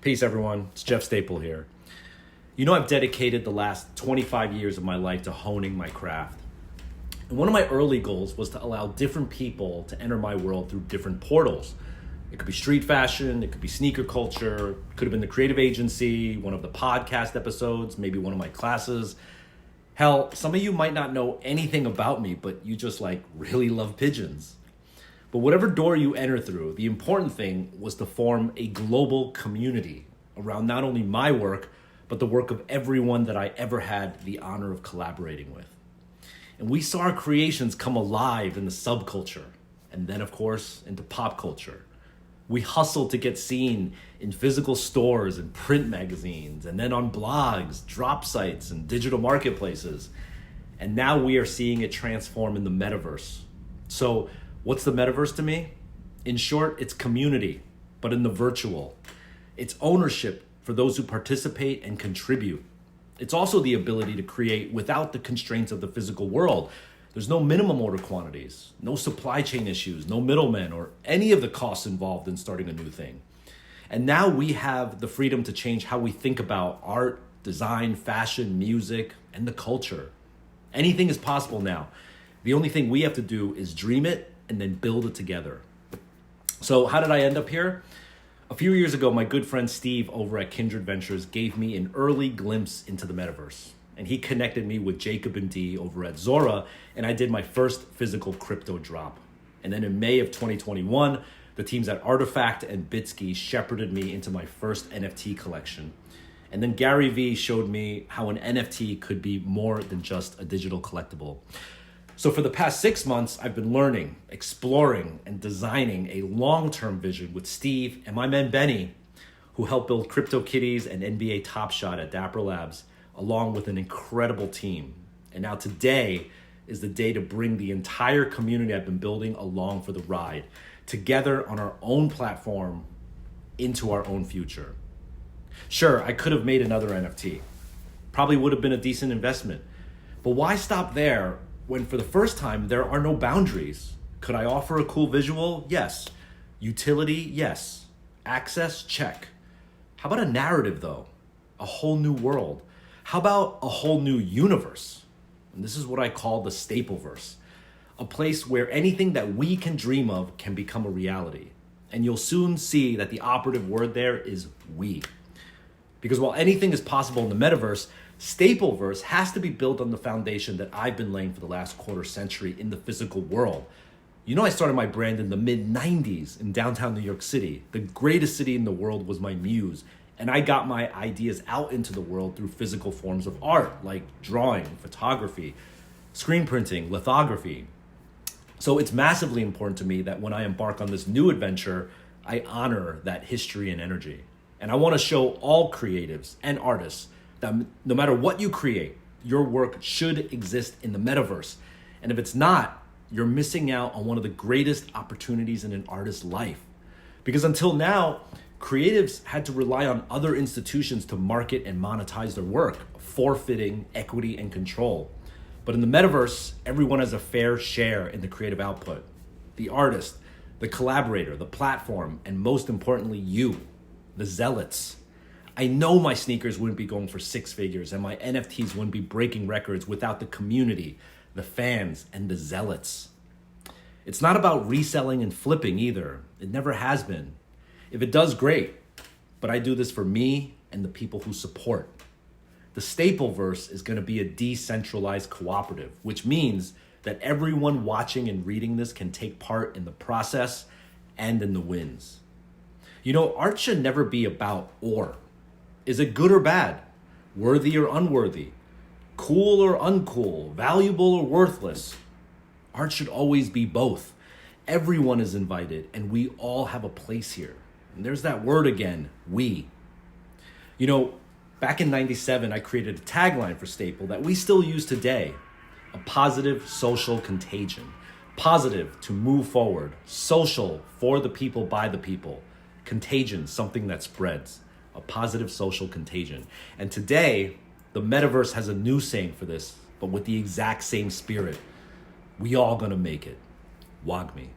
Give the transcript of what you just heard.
Peace, everyone. It's Jeff Staple here. You know, I've dedicated the last 25 years of my life to honing my craft. And one of my early goals was to allow different people to enter my world through different portals. It could be street fashion, it could be sneaker culture, it could have been the creative agency, one of the podcast episodes, maybe one of my classes. Hell, some of you might not know anything about me, but you just really love pigeons. But whatever door you enter through, the important thing was to form a global community around not only my work, but the work of everyone that I ever had the honor of collaborating with. And we saw our creations come alive in the subculture, and then of course into pop culture. We hustled to get seen in physical stores and print magazines, and then on blogs, drop sites, and digital marketplaces. And now we are seeing it transform in the Metaverse. So what's the Metaverse to me? In short, it's community, but in the virtual. It's ownership for those who participate and contribute. It's also the ability to create without the constraints of the physical world. There's no minimum order quantities, no supply chain issues, no middlemen, or any of the costs involved in starting a new thing. And now we have the freedom to change how we think about art, design, fashion, music, and the culture. Anything is possible now. The only thing we have to do is dream it and then build it together. So how did I end up here? A few years ago, my good friend Steve over at Kindred Ventures gave me an early glimpse into the Metaverse. And he connected me with Jacob and Dee over at Zora, and I did my first physical crypto drop. And then in May of 2021, the teams at Artifact and Bitsky shepherded me into my first NFT collection. And then Gary Vee showed me how an NFT could be more than just a digital collectible. So for the past 6 months, I've been learning, exploring, and designing a long-term vision with Steve and my man Benny, who helped build CryptoKitties and NBA Top Shot at Dapper Labs, along with an incredible team. And now today is the day to bring the entire community I've been building along for the ride, together on our own platform into our own future. Sure, I could have made another NFT. Probably would have been a decent investment. But why stop there when for the first time there are no boundaries? Could I offer a cool visual? Yes. Utility? Yes. Access? Check. How about a narrative though? A whole new world? How about a whole new universe? And this is what I call the stapleverse, a place where anything that we can dream of can become a reality. And you'll soon see that the operative word there is we. Because while anything is possible in the Metaverse, Stapleverse has to be built on the foundation that I've been laying for the last quarter century in the physical world. You know, I started my brand in the mid-90s in downtown New York City. The greatest city in the world was my muse. And I got my ideas out into the world through physical forms of art, like drawing, photography, screen printing, lithography. So it's massively important to me that when I embark on this new adventure, I honor that history and energy. And I want to show all creatives and artists that no matter what you create, your work should exist in the Metaverse. And if it's not, you're missing out on one of the greatest opportunities in an artist's life. Because until now, creatives had to rely on other institutions to market and monetize their work, forfeiting equity and control. But in the Metaverse, everyone has a fair share in the creative output. The artist, the collaborator, the platform, and most importantly, you, the zealots. I know my sneakers wouldn't be going for 6 figures and my NFTs wouldn't be breaking records without the community, the fans, and the zealots. It's not about reselling and flipping either. It never has been. If it does, great. But I do this for me and the people who support. The Stapleverse is going to be a decentralized cooperative, which means that everyone watching and reading this can take part in the process and in the wins. You know, art should never be about or. Is it good or bad? Worthy or unworthy? Cool or uncool? Valuable or worthless? Art should always be both. Everyone is invited and we all have a place here. And there's that word again, we. You know, back in '97, I created a tagline for Staple that we still use today. A positive social contagion. Positive to move forward. Social for the people, by the people. Contagion, something that spreads. A positive social contagion. And today, the Metaverse has a new saying for this, but with the exact same spirit. We all gonna make it. Wag me.